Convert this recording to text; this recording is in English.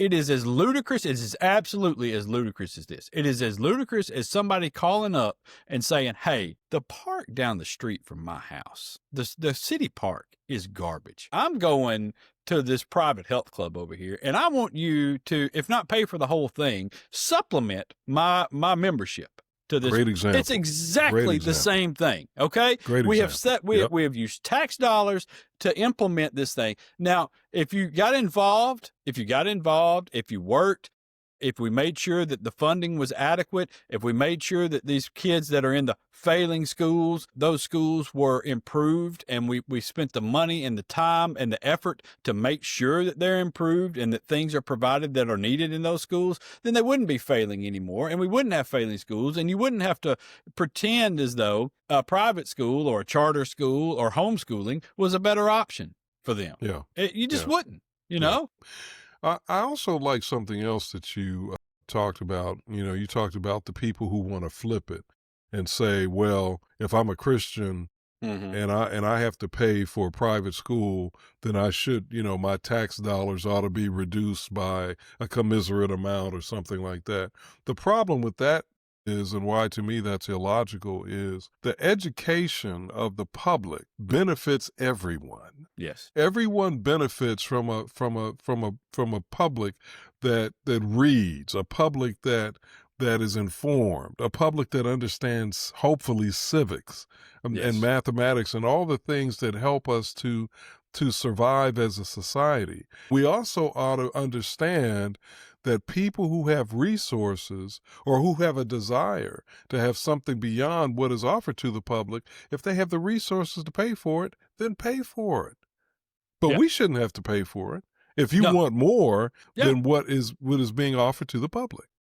it is as ludicrous. It is absolutely as ludicrous as this. It is as ludicrous as somebody calling up and saying, "Hey, the park down the street from my house, the city park is garbage. I'm going to this private health club over here, and I want you to, if not pay for the whole thing, supplement my membership to this." Great example. It's exactly the same thing. Okay. Great we example. have we have used tax dollars to implement this thing. Now, if you got involved, if you worked, if we made sure that the funding was adequate, if we made sure that these kids that are in the failing schools, those schools were improved, and we spent the money and the time and the effort to make sure that they're improved and that things are provided that are needed in those schools, then they wouldn't be failing anymore, and we wouldn't have failing schools, and you wouldn't have to pretend as though a private school or a charter school or homeschooling was a better option for them. Yeah. You just wouldn't, you know? I also like something else that you talked about. You talked about the people who want to flip it and say, well, if I'm a Christian and I have to pay for a private school, then I should, my tax dollars ought to be reduced by a commiserate amount or something like that. The problem with that is, and why to me that's illogical, is the education of the public benefits everyone. Yes. Everyone benefits from a public that reads, a public that is informed, a public that understands, hopefully, civics and mathematics and all the things that help us to survive as a society. We also ought to understand that people who have resources or who have a desire to have something beyond what is offered to the public, if they have the resources to pay for it, then pay for it. But we shouldn't have to pay for it if you want more than what is being offered to the public.